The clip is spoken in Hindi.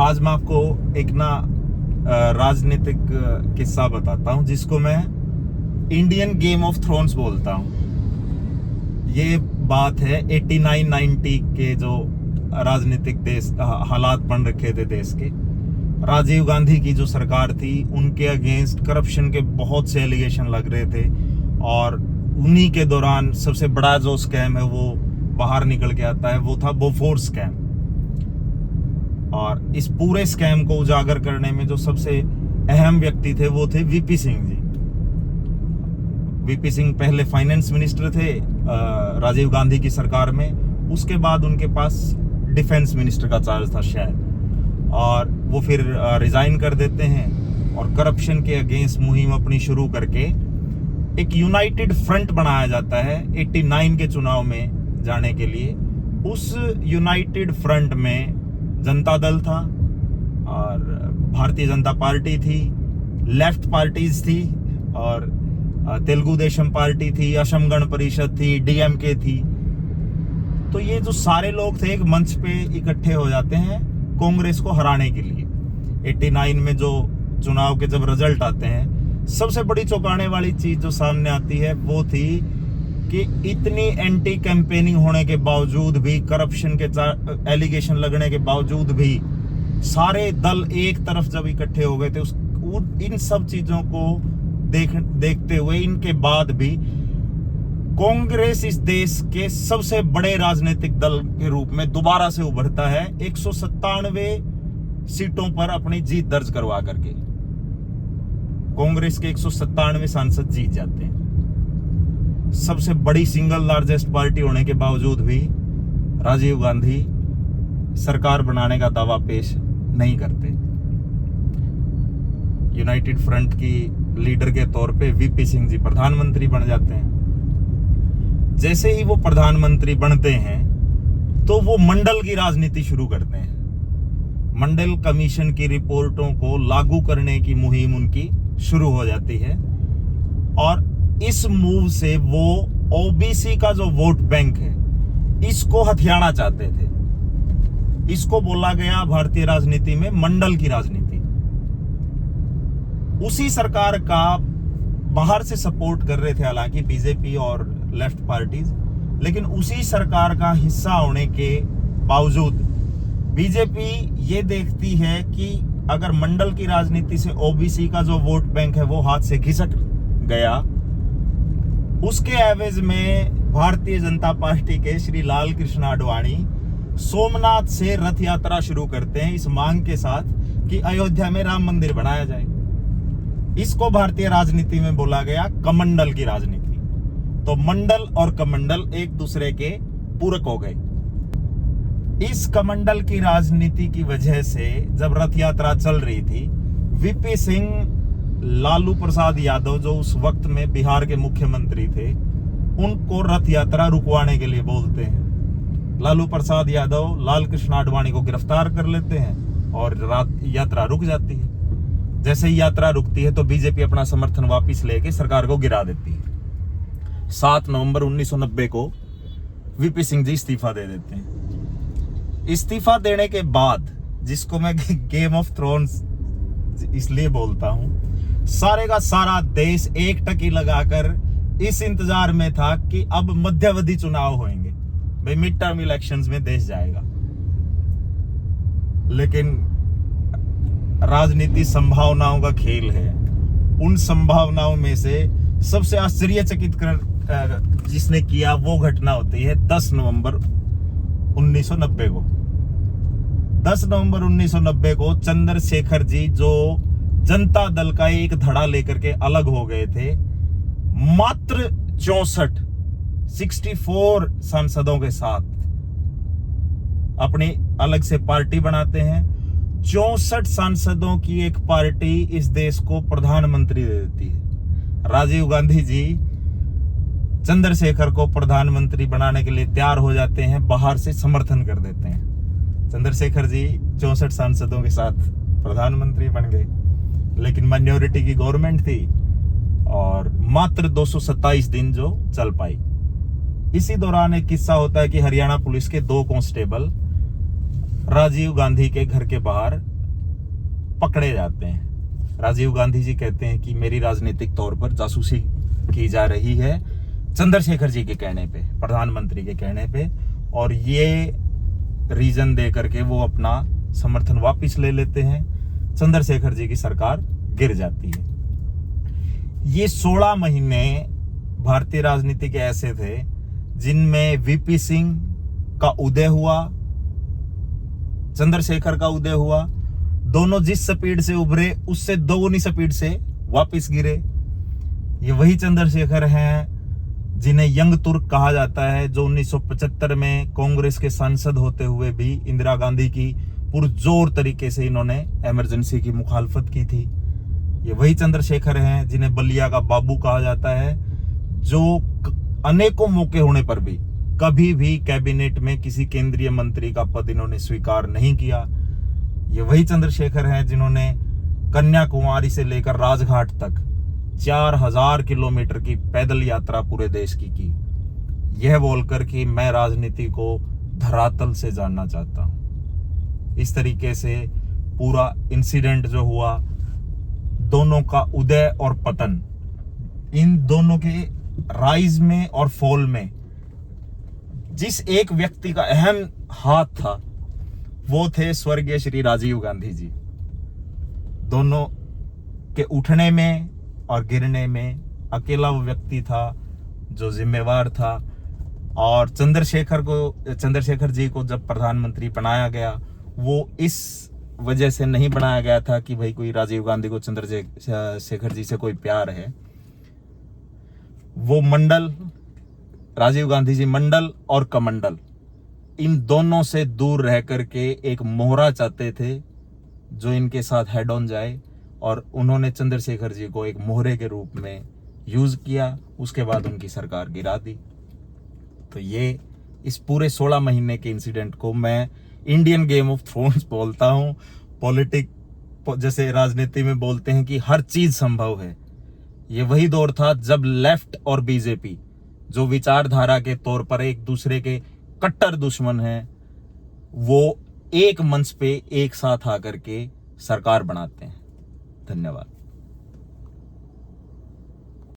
आज मैं आपको एक राजनीतिक किस्सा बताता हूं जिसको मैं इंडियन गेम ऑफ थ्रोन्स बोलता हूं। ये बात है 89-90 के जो राजनीतिक देश हालात बन रखे थे देश के। राजीव गांधी की जो सरकार थी उनके अगेंस्ट करप्शन के बहुत से एलिगेशन लग रहे थे और उन्हीं के दौरान सबसे बड़ा जो स्कैम है वो बाहर निकल के आता है, वो था बोफोर्स स्कैम। और इस पूरे स्कैम को उजागर करने में जो सबसे अहम व्यक्ति थे वो थे वीपी सिंह जी। वीपी सिंह पहले फाइनेंस मिनिस्टर थे राजीव गांधी की सरकार में, उसके बाद उनके पास डिफेंस मिनिस्टर का चार्ज था शायद, और वो फिर रिजाइन कर देते हैं और करप्शन के अगेंस्ट मुहिम अपनी शुरू करके एक यूनाइटेड फ्रंट बनाया जाता है 89 के चुनाव में जाने के लिए। उस यूनाइटेड फ्रंट में जनता दल था और भारतीय जनता पार्टी थी, लेफ्ट पार्टीज थी और तेलुगु देशम पार्टी थी, असम गण परिषद थी, डीएमके थी। तो ये जो सारे लोग थे एक मंच पे इकट्ठे हो जाते हैं कांग्रेस को हराने के लिए। 89 में जो चुनाव के जब रिजल्ट आते हैं, सबसे बड़ी चौंकाने वाली चीज जो सामने आती है वो थी कि इतनी एंटी कैंपेनिंग होने के बावजूद भी, करप्शन के एलिगेशन लगने के बावजूद भी, सारे दल एक तरफ जब इकट्ठे हो गए थे इन सब चीजों को देखते हुए, इनके बाद भी कांग्रेस इस देश के सबसे बड़े राजनीतिक दल के रूप में दोबारा से उभरता है 197 सीटों पर अपनी जीत दर्ज करवा करके। कांग्रेस के 197 सांसद जीत जाते हैं। सबसे बड़ी सिंगल लार्जेस्ट पार्टी होने के बावजूद भी राजीव गांधी सरकार बनाने का दावा पेश नहीं करते। यूनाइटेड फ्रंट की लीडर के तौर पे वीपी सिंह जी प्रधानमंत्री बन जाते हैं। जैसे ही वो प्रधानमंत्री बनते हैं तो वो मंडल की राजनीति शुरू करते हैं। मंडल कमीशन की रिपोर्टों को लागू करने की मुहिम उनकी शुरू हो जाती है और इस मूव से वो ओबीसी का जो वोट बैंक है इसको हथियाना चाहते थे। इसको बोला गया भारतीय राजनीति में मंडल की राजनीति। उसी सरकार का बाहर से सपोर्ट कर रहे थे हालांकि बीजेपी और लेफ्ट पार्टीज, लेकिन उसी सरकार का हिस्सा होने के बावजूद बीजेपी ये देखती है कि अगर मंडल की राजनीति से ओबीसी का जो वोट बैंक है वो हाथ से खिसक गया, उसके एवज में भारतीय जनता पार्टी के श्री लाल कृष्ण आडवाणी सोमनाथ से रथ यात्रा शुरू करते हैं इस मांग के साथ कि अयोध्या में राम मंदिर बनाया जाए। इसको भारतीय राजनीति में बोला गया कमंडल की राजनीति। तो मंडल और कमंडल एक दूसरे के पूरक हो गए। इस कमंडल की राजनीति की वजह से जब रथ यात्रा चल रही थी, वीपी सिंह लालू प्रसाद यादव जो उस वक्त में बिहार के मुख्यमंत्री थे, उनको रथ यात्रा रुकवाने के लिए बोलते हैं। लालू प्रसाद यादव लाल कृष्ण आडवाणी को गिरफ्तार कर लेते हैं और यात्रा रुक जाती है। जैसे ही यात्रा रुकती है तो बीजेपी अपना समर्थन वापस लेके सरकार को गिरा देती है। 7 नवंबर 1990 को वीपी सिंह जी इस्तीफा दे देते हैं। इस्तीफा देने के बाद, जिसको मैं गेम ऑफ थ्रोन्स इसलिए बोलता हूं, सारे का सारा देश एक टकी लगाकर इस इंतजार में था कि अब मध्यावधि चुनाव होंगे, भाई मिड टर्म इलेक्शंस में देश जाएगा। लेकिन राजनीति संभावनाओं का खेल है। उन संभावनाओं में से सबसे आश्चर्यचकित कर जिसने किया वो घटना होती है 10 नवंबर 1990 को। 10 नवंबर 1990 को चंद्रशेखर जी जो जनता दल का एक धड़ा लेकर के अलग हो गए थे, मात्र 64 सांसदों के साथ अपनी अलग से पार्टी बनाते हैं। 64 सांसदों की एक पार्टी इस देश को प्रधानमंत्री दे देती है। राजीव गांधी जी चंद्रशेखर को प्रधानमंत्री बनाने के लिए तैयार हो जाते हैं, बाहर से समर्थन कर देते हैं। चंद्रशेखर जी 64 सांसदों के साथ प्रधानमंत्री बन गए, लेकिन माइनॉरिटी की गवर्नमेंट थी और मात्र 227 दिन जो चल पाई। इसी दौरान एक किस्सा होता है कि हरियाणा पुलिस के 2 कांस्टेबल राजीव गांधी के घर के बाहर पकड़े जाते हैं। राजीव गांधी जी कहते हैं कि मेरी राजनीतिक तौर पर जासूसी की जा रही है चंद्रशेखर जी के कहने पे, प्रधानमंत्री के कहने पे, और ये रीजन दे करके वो अपना समर्थन वापस ले लेते हैं। चंद्रशेखर जी की सरकार गिर जाती है। ये 16 महीने भारतीय राजनीति के ऐसे थे जिनमें वीपी सिंह का उदय हुआ, चंद्रशेखर का उदय हुआ। दोनों जिस स्पीड से उभरे उससे दोगुनी स्पीड से वापस गिरे। ये वही चंद्रशेखर हैं जिन्हें यंग तुर्क कहा जाता है, जो 1975 में कांग्रेस के सांसद होते हुए भी इंदिरा गांधी की पुरजोर तरीके से इन्होंने इमरजेंसी की मुखालफत की थी। ये वही चंद्रशेखर हैं जिन्हें बलिया का बाबू कहा जाता है, जो अनेकों मौके होने पर भी कभी भी कैबिनेट में किसी केंद्रीय मंत्री का पद इन्होंने स्वीकार नहीं किया। ये वही चंद्रशेखर हैं जिन्होंने कन्याकुमारी से लेकर राजघाट तक 4000 किलोमीटर की पैदल यात्रा पूरे देश की, यह बोलकर कि मैं राजनीति को धरातल से जानना चाहता हूं। इस तरीके से पूरा इंसिडेंट जो हुआ, दोनों का उदय और पतन, इन दोनों के राइज में और फॉल में जिस एक व्यक्ति का अहम हाथ था वो थे स्वर्गीय श्री राजीव गांधी जी। दोनों के उठने में और गिरने में अकेला वो व्यक्ति था जो जिम्मेवार था। और चंद्रशेखर जी को जब प्रधानमंत्री बनाया गया, वो इस वजह से नहीं बनाया गया था कि भाई कोई राजीव गांधी को चंद्रशेखर जी से कोई प्यार है। वो मंडल, राजीव गांधी जी मंडल और कमंडल, इन दोनों से दूर रह करके एक मोहरा चाहते थे जो इनके साथ हेड ऑन जाए, और उन्होंने चंद्रशेखर जी को एक मोहरे के रूप में यूज किया। उसके बाद उनकी सरकार गिरा दी। तो ये इस पूरे 16 महीने के इंसिडेंट को मैं इंडियन गेम ऑफ थ्रोन्स बोलता हूँ। जैसे राजनीति में बोलते हैं कि हर चीज संभव है। ये वही दौर था जब लेफ्ट और बीजेपी, जो विचारधारा के तौर पर एक दूसरे के कट्टर दुश्मन हैं, वो एक मंच पे एक साथ आकर के सरकार बनाते हैं। धन्यवाद।